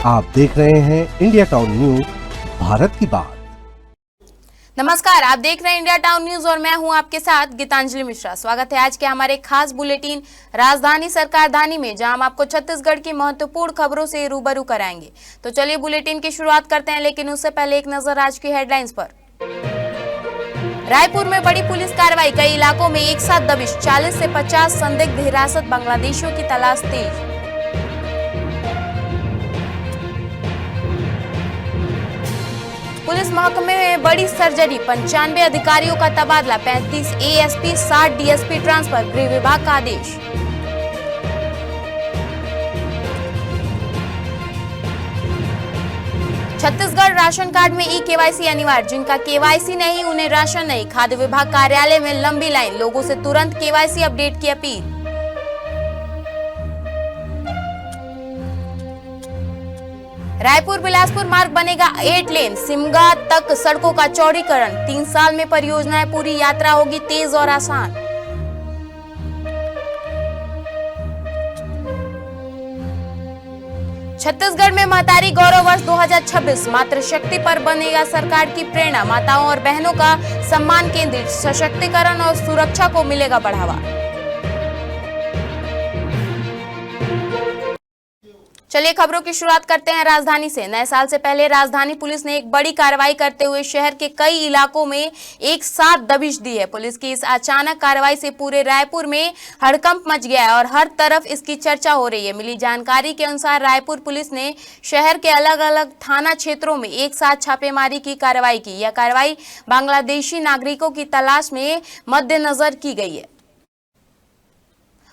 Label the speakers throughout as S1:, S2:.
S1: आप देख रहे हैं इंडिया टाउन न्यूज, भारत की बात।
S2: नमस्कार, आप देख रहे हैं इंडिया टाउन न्यूज और मैं हूं आपके साथ गीतांजलि मिश्रा। स्वागत है आज के हमारे खास बुलेटिन राजधानी सरकारधानी में, जहां हम आपको छत्तीसगढ़ की महत्वपूर्ण खबरों से रूबरू कराएंगे। तो चलिए बुलेटिन की शुरुआत करते हैं, लेकिन उससे पहले एक नजर आज की हेडलाइंस पर। रायपुर में बड़ी पुलिस कार्रवाई, कई इलाकों में एक साथ दबिश, 40 से 50 संदिग्ध हिरासत, बांग्लादेशियों की तलाश तेज। पुलिस महकमे में बड़ी सर्जरी, 95 अधिकारियों का तबादला, 35 एएसपी 60 डीएसपी ट्रांसफर, गृह विभाग का आदेश। छत्तीसगढ़ राशन कार्ड में ई केवाईसी अनिवार्य, जिनका केवाईसी नहीं उन्हें राशन नहीं। खाद्य विभाग कार्यालय में लंबी लाइन, लोगों से तुरंत केवाईसी अपडेट की अपील। रायपुर बिलासपुर मार्ग बनेगा 8 लेन, सिमगा तक सड़कों का चौड़ीकरण, 3 साल में परियोजनाएं पूरी, यात्रा होगी तेज और आसान। छत्तीसगढ़ में महतारी गौरव वर्ष 2026, मातृशक्ति पर बनेगा सरकार की प्रेरणा, माताओं और बहनों का सम्मान केंद्रित, सशक्तिकरण और सुरक्षा को मिलेगा बढ़ावा। चलिए खबरों की शुरुआत करते हैं राजधानी से। नए साल से पहले राजधानी पुलिस ने एक बड़ी कार्रवाई करते हुए शहर के कई इलाकों में एक साथ दबिश दी है। पुलिस की इस अचानक कार्रवाई से पूरे रायपुर में हड़कंप मच गया है और हर तरफ इसकी चर्चा हो रही है। मिली जानकारी के अनुसार रायपुर पुलिस ने शहर के अलग अलग थाना क्षेत्रों में एक साथ छापेमारी की कार्रवाई की। यह कार्रवाई बांग्लादेशी नागरिकों की तलाश में मद्देनजर की गई है।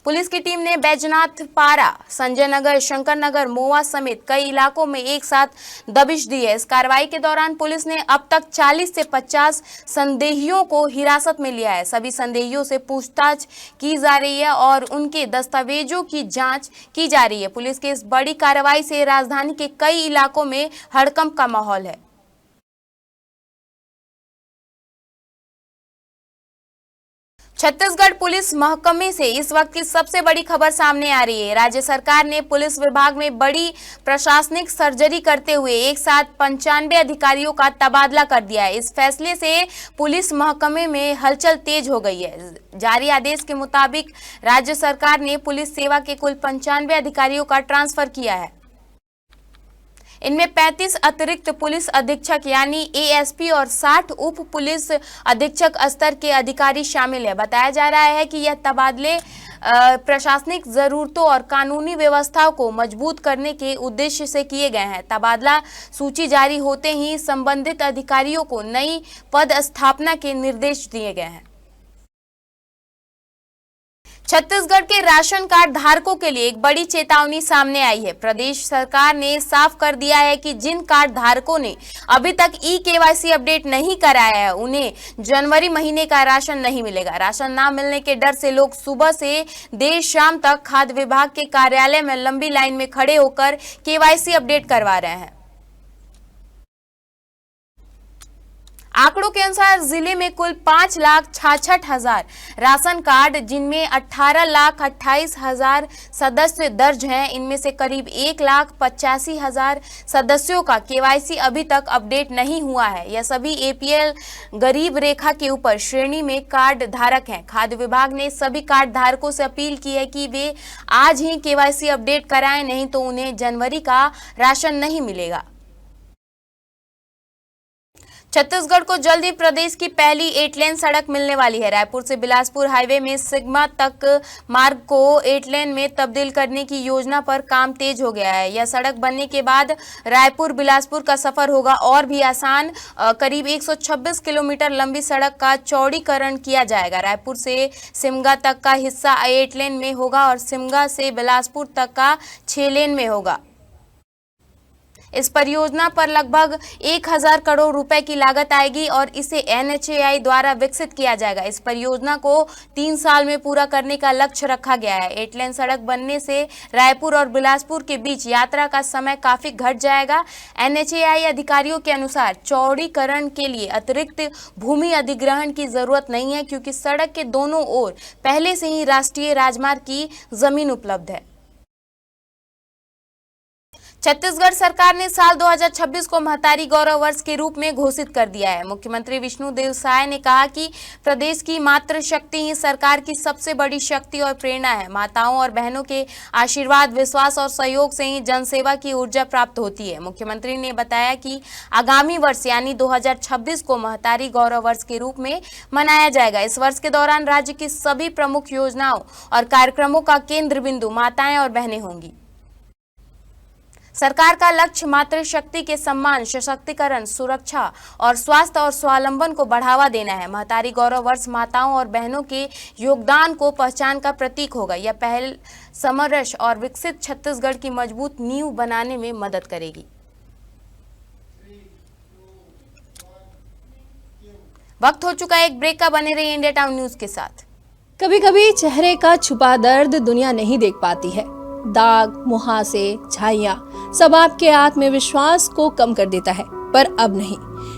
S2: पुलिस की टीम ने बैजनाथ पारा, संजय नगर, शंकर नगर, मोवा समेत कई इलाकों में एक साथ दबिश दी है। इस कार्रवाई के दौरान पुलिस ने अब तक 40 से 50 संदेहियों को हिरासत में लिया है। सभी संदेहियों से पूछताछ की जा रही है और उनके दस्तावेजों की जांच की जा रही है। पुलिस की इस बड़ी कार्रवाई से राजधानी के कई इलाकों में हड़कंप का माहौल है। छत्तीसगढ़ पुलिस महकमे से इस वक्त की सबसे बड़ी खबर सामने आ रही है। राज्य सरकार ने पुलिस विभाग में बड़ी प्रशासनिक सर्जरी करते हुए एक साथ 95 अधिकारियों का तबादला कर दिया है। इस फैसले से पुलिस महकमे में हलचल तेज हो गई है। जारी आदेश के मुताबिक राज्य सरकार ने पुलिस सेवा के कुल 95 अधिकारियों का ट्रांसफर किया है। इनमें 35 अतिरिक्त पुलिस अधीक्षक यानी एएसपी और 60 उप पुलिस अधीक्षक स्तर के अधिकारी शामिल है। बताया जा रहा है कि यह तबादले प्रशासनिक जरूरतों और कानूनी व्यवस्थाओं को मजबूत करने के उद्देश्य से किए गए हैं। तबादला सूची जारी होते ही संबंधित अधिकारियों को नई पद स्थापना के निर्देश दिए गए हैं। छत्तीसगढ़ के राशन कार्ड धारकों के लिए एक बड़ी चेतावनी सामने आई है। प्रदेश सरकार ने साफ कर दिया है कि जिन कार्ड धारकों ने अभी तक ई केवाईसी अपडेट नहीं कराया है, उन्हें जनवरी महीने का राशन नहीं मिलेगा। राशन ना मिलने के डर से लोग सुबह से देर शाम तक खाद्य विभाग के कार्यालय में लंबी लाइन में खड़े होकर केवाईसी अपडेट करवा रहे हैं। आंकड़ों के अनुसार जिले में कुल 5,66,000 राशन कार्ड, जिनमें 18,28,000 सदस्य दर्ज हैं। इनमें से करीब 1,85,000 सदस्यों का केवाईसी अभी तक अपडेट नहीं हुआ है। यह सभी एपीएल गरीब रेखा के ऊपर श्रेणी में कार्ड धारक हैं। खाद्य विभाग ने सभी कार्ड धारकों से अपील की है कि वे आज ही केवाईसी अपडेट कराएं, नहीं तो उन्हें जनवरी का राशन नहीं मिलेगा। छत्तीसगढ़ को जल्द ही प्रदेश की पहली 8 लेन सड़क मिलने वाली है। रायपुर से बिलासपुर हाईवे में सिग्मा तक मार्ग को 8 लेन में तब्दील करने की योजना पर काम तेज हो गया है। यह सड़क बनने के बाद रायपुर बिलासपुर का सफर होगा और भी आसान। करीब 126 किलोमीटर लंबी सड़क का चौड़ीकरण किया जाएगा। रायपुर से सिमगा तक का हिस्सा 8 लेन में होगा और सिमगा से बिलासपुर तक का 6 लेन में होगा। इस परियोजना पर लगभग 1,000 करोड़ रुपए की लागत आएगी और इसे एनएचएआई द्वारा विकसित किया जाएगा। इस परियोजना को 3 साल में पूरा करने का लक्ष्य रखा गया है। 8 लेन सड़क बनने से रायपुर और बिलासपुर के बीच यात्रा का समय काफी घट जाएगा। एनएचएआई अधिकारियों के अनुसार चौड़ीकरण के लिए अतिरिक्त भूमि अधिग्रहण की जरूरत नहीं है, क्योंकि सड़क के दोनों ओर पहले से ही राष्ट्रीय राजमार्ग की जमीन उपलब्ध है। छत्तीसगढ़ सरकार ने साल 2026 को महतारी गौरव वर्ष के रूप में घोषित कर दिया है। मुख्यमंत्री विष्णुदेव साय ने कहा कि प्रदेश की मातृशक्ति ही सरकार की सबसे बड़ी शक्ति और प्रेरणा है। माताओं और बहनों के आशीर्वाद, विश्वास और सहयोग से ही जनसेवा की ऊर्जा प्राप्त होती है। मुख्यमंत्री ने बताया कि आगामी वर्ष यानी 2026 को महतारी गौरव वर्ष के रूप में मनाया जाएगा। इस वर्ष के दौरान राज्य की सभी प्रमुख योजनाओं और कार्यक्रमों का केंद्र बिंदु माताएं और बहनें होंगी। सरकार का लक्ष्य मातृशक्ति के सम्मान, सशक्तिकरण, सुरक्षा और स्वास्थ्य और स्वावलंबन को बढ़ावा देना है। महतारी गौरव वर्ष माताओं और बहनों के योगदान को पहचान का प्रतीक होगा। यह पहल समरस और विकसित छत्तीसगढ़ की मजबूत नींव बनाने में मदद करेगी। वक्त हो चुका है एक ब्रेक का। बने रहिए इंडिया टाउन न्यूज के साथ।
S3: कभी कभी चेहरे का छुपा दर्द दुनिया नहीं देख पाती है। दाग, मुहासे, झाइयां सब आपके आत्मविश्वास को कम कर देता है, पर अब नहीं,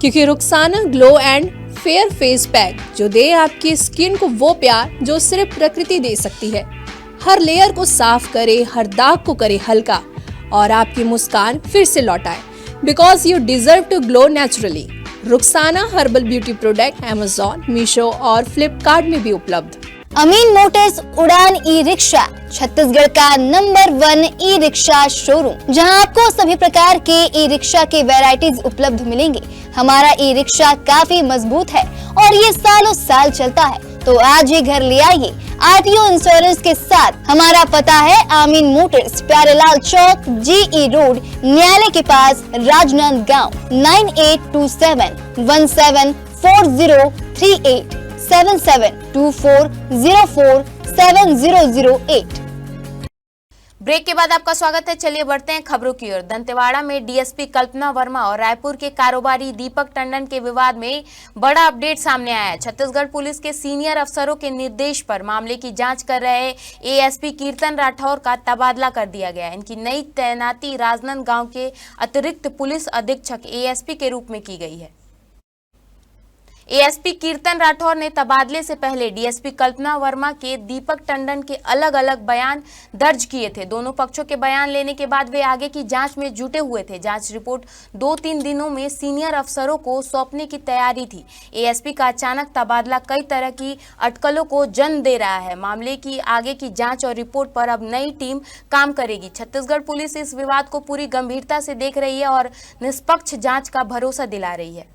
S3: क्योंकि Rukhsana glow and fair face pack जो दे आपकी स्किन को वो प्यार जो सिर्फ प्रकृति दे सकती है। हर लेयर को साफ करे, हर दाग को करे हल्का और आपकी मुस्कान फिर से लौटाए। Because you deserve to glow naturally. Rukhsana herbal beauty product Amazon, Meesho और फ्लिपकार्ट में भी उपलब्ध।
S4: अमीन मोटर्स उड़ान ई रिक्शा छत्तीसगढ़ का नंबर 1 ई रिक्शा शोरूम, जहां आपको सभी प्रकार के ई रिक्शा के वैरायटीज उपलब्ध मिलेंगे। हमारा ई रिक्शा काफी मजबूत है और ये सालों साल चलता है, तो आज ही घर ले आइए आरटीओ इंश्योरेंस के साथ। हमारा पता है अमीन मोटर्स, प्यारेलाल चौक, जीई रोड, न्यायालय के पास, राजनांदगांव। 9827174038 7724047008।
S2: ब्रेक के बाद आपका स्वागत है। चलिए बढ़ते हैं खबरों की ओर। दंतेवाड़ा में डीएसपी कल्पना वर्मा और रायपुर के कारोबारी दीपक टंडन के विवाद में बड़ा अपडेट सामने आया है। छत्तीसगढ़ पुलिस के सीनियर अफसरों के निर्देश पर मामले की जांच कर रहे एएसपी कीर्तन राठौर का तबादला कर दिया गया है। इनकी नई तैनाती राजनांदगांव के अतिरिक्त पुलिस अधीक्षक एएसपी के रूप में की गई है। एएसपी कीर्तन राठौर ने तबादले से पहले डीएसपी कल्पना वर्मा के दीपक टंडन के अलग अलग बयान दर्ज किए थे। दोनों पक्षों के बयान लेने के बाद वे आगे की जांच में जुटे हुए थे। जांच रिपोर्ट 2-3 दिनों में सीनियर अफसरों को सौंपने की तैयारी थी। एएसपी का अचानक तबादला कई तरह की अटकलों को जन्म दे रहा है। मामले की आगे की जांच और रिपोर्ट पर अब नई टीम काम करेगी। छत्तीसगढ़ पुलिस इस विवाद को पूरी गंभीरता से देख रही है और निष्पक्ष जांच का भरोसा दिला रही है।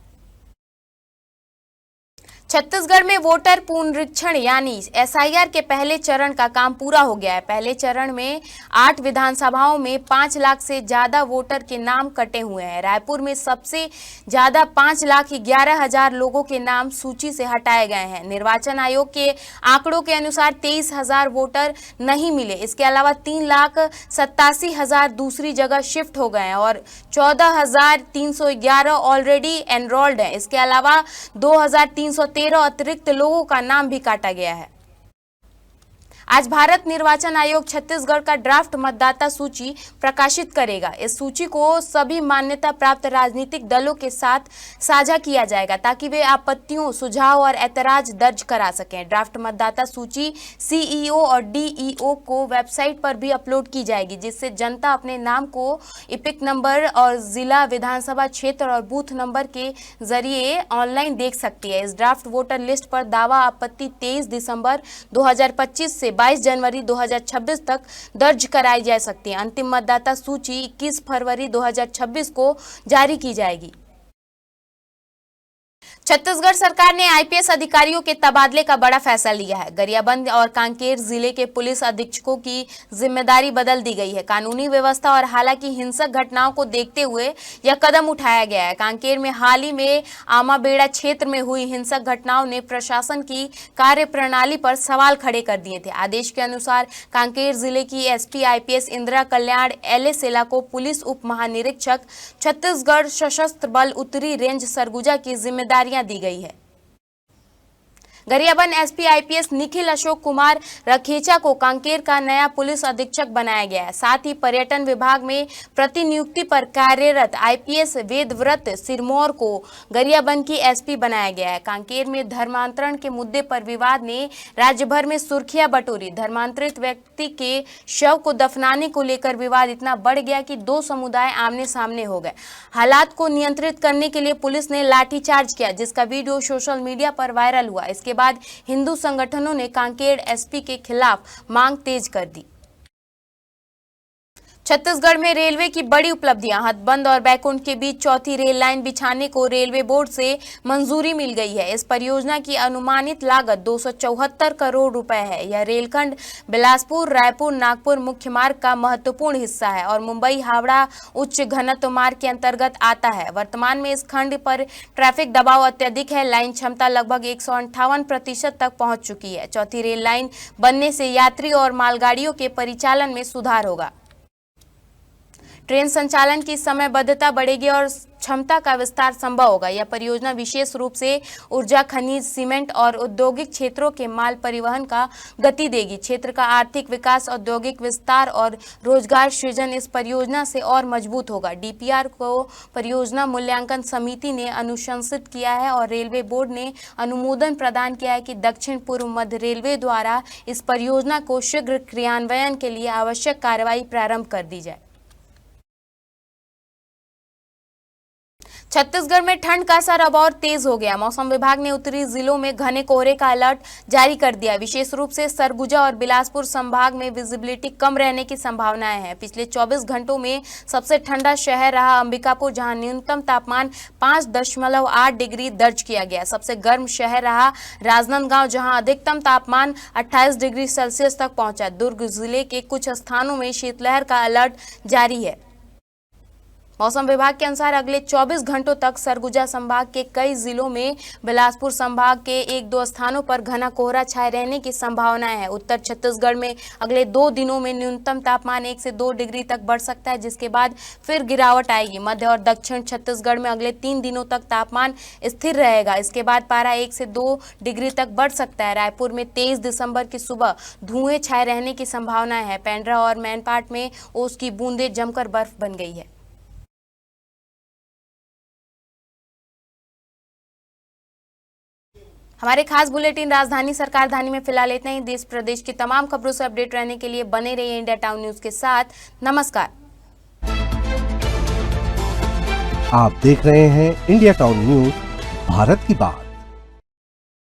S2: छत्तीसगढ़ में वोटर पुनरीक्षण यानी एसआईआर के पहले चरण का काम पूरा हो गया है। पहले चरण में 8 विधानसभाओं में 5 लाख से ज्यादा वोटर के नाम कटे हुए हैं। रायपुर में सबसे ज्यादा 5,11,000 लोगों के नाम सूची से हटाए गए हैं। निर्वाचन आयोग के आंकड़ों के अनुसार 23,000 वोटर नहीं मिले। इसके अलावा 3,87,000 दूसरी जगह शिफ्ट हो गए हैं और 14,311 ऑलरेडी एनरोल्ड हैं। इसके अलावा 2,313 अतिरिक्त लोगों का नाम भी काटा गया है। आज भारत निर्वाचन आयोग छत्तीसगढ़ का ड्राफ्ट मतदाता सूची प्रकाशित करेगा। इस सूची को सभी मान्यता प्राप्त राजनीतिक दलों के साथ साझा किया जाएगा ताकि वे आपत्तियों, सुझाव और ऐतराज दर्ज करा सकें। ड्राफ्ट मतदाता सूची सीईओ और डीईओ को वेबसाइट पर भी अपलोड की जाएगी, जिससे जनता अपने नाम को इपिक नंबर और जिला, विधानसभा क्षेत्र और बूथ नंबर के जरिए ऑनलाइन देख सकती है। इस ड्राफ्ट वोटर लिस्ट पर दावा आपत्ति 23 दिसंबर 2025 से 22 जनवरी 2026 तक दर्ज कराई जा सकती है। अंतिम मतदाता सूची 21 फरवरी 2026 को जारी की जाएगी। छत्तीसगढ़ सरकार ने आईपीएस अधिकारियों के तबादले का बड़ा फैसला लिया है। गरियाबंद और कांकेर जिले के पुलिस अधीक्षकों की जिम्मेदारी बदल दी गई है। कानूनी व्यवस्था और हालांकि हिंसक घटनाओं को देखते हुए यह कदम उठाया गया है। कांकेर में हाल ही में आमाबेड़ा क्षेत्र में हुई हिंसक घटनाओं ने प्रशासन की कार्यप्रणाली पर सवाल खड़े कर दिए थे। आदेश के अनुसार कांकेर जिले की एसपी आईपीएस इंदिरा कल्याण एलेसेला को पुलिस उप महानिरीक्षक छत्तीसगढ़ सशस्त्र बल उत्तरी रेंज सरगुजा की जिम्मेदारियां दी गई है। गरियाबंद एसपी आईपीएस निखिल अशोक कुमार रखेचा को कांकेर का नया पुलिस अधीक्षक बनाया गया है। साथ ही पर्यटन विभाग में प्रतिनियुक्ति पर कार्यरत आईपीएस वेदव्रत सिरमौर को गरियाबंद की एसपी बनाया गया है। कांकेर में धर्मांतरण के मुद्दे पर विवाद ने राज्य भर में सुर्खियां बटोरी। धर्मांतरित व्यक्ति के शव को दफनाने को लेकर विवाद इतना बढ़ गया कि दो समुदाय आमने सामने हो गए। हालात को नियंत्रित करने के लिए पुलिस ने लाठीचार्ज किया, जिसका वीडियो सोशल मीडिया पर वायरल हुआ। इसके बाद हिंदू संगठनों ने कांकेर एसपी के खिलाफ मांग तेज कर दी। छत्तीसगढ़ में रेलवे की बड़ी उपलब्धियां। हथबंद और बैकुंठ के बीच चौथी रेल लाइन बिछाने को रेलवे बोर्ड से मंजूरी मिल गई है। इस परियोजना की अनुमानित लागत 274 करोड़ रुपए है। यह रेलखंड बिलासपुर, रायपुर, नागपुर मुख्य मार्ग का महत्वपूर्ण हिस्सा है और मुंबई हावड़ा उच्च घनत्व मार्ग के अंतर्गत आता है। वर्तमान में इस खंड पर ट्रैफिक दबाव अत्यधिक है। लाइन क्षमता लगभग 158% तक पहुंच चुकी है। चौथी रेल लाइन बनने से यात्री और मालगाड़ियों के परिचालन में सुधार होगा। ट्रेन संचालन की समयबद्धता बढ़ेगी और क्षमता का विस्तार संभव होगा। यह परियोजना विशेष रूप से ऊर्जा, खनिज, सीमेंट और औद्योगिक क्षेत्रों के माल परिवहन का गति देगी। क्षेत्र का आर्थिक विकास, औद्योगिक विस्तार और रोजगार सृजन इस परियोजना से और मजबूत होगा। डीपीआर को परियोजना मूल्यांकन समिति ने अनुशंसित किया है और रेलवे बोर्ड ने अनुमोदन प्रदान किया है कि दक्षिण पूर्व मध्य रेलवे द्वारा इस परियोजना को शीघ्र क्रियान्वयन के लिए आवश्यक कार्रवाई प्रारंभ कर दी जाए। छत्तीसगढ़ में ठंड का असर अब और तेज हो गया। मौसम विभाग ने उत्तरी जिलों में घने कोहरे का अलर्ट जारी कर दिया। विशेष रूप से सरगुजा और बिलासपुर संभाग में विजिबिलिटी कम रहने की संभावनाएं हैं। पिछले 24 घंटों में सबसे ठंडा शहर रहा अंबिकापुर, जहां न्यूनतम तापमान 5.8 डिग्री दर्ज किया गया। सबसे गर्म शहर रहा राजनांदगांव, जहां अधिकतम तापमान 28 डिग्री सेल्सियस तक पहुंचा। दुर्ग जिले के कुछ स्थानों में शीतलहर का अलर्ट जारी है। मौसम विभाग के अनुसार अगले 24 घंटों तक सरगुजा संभाग के कई जिलों में, बिलासपुर संभाग के 1-2 स्थानों पर घना कोहरा छाए रहने की संभावनाएं है। उत्तर छत्तीसगढ़ में अगले 2 दिनों में न्यूनतम तापमान 1 से 2 डिग्री तक बढ़ सकता है, जिसके बाद फिर गिरावट आएगी। मध्य और दक्षिण छत्तीसगढ़ में अगले 3 दिनों तक तापमान स्थिर रहेगा। इसके बाद पारा 1 से 2 डिग्री तक बढ़ सकता है। रायपुर में 23 दिसंबर की सुबह धुएं छाए रहने की संभावनाएं है। पेंड्रा और मैनपाट में ओस की बूंदें जमकर बर्फ बन गई है। हमारे खास बुलेटिन राजधानी सरकार धानी में फिलहाल इतना ही। देश प्रदेश की तमाम खबरों से अपडेट रहने के लिए बने रहिए इंडिया टाउन न्यूज के साथ। नमस्कार।
S1: आप देख रहे हैं इंडिया टाउन न्यूज, भारत की बात।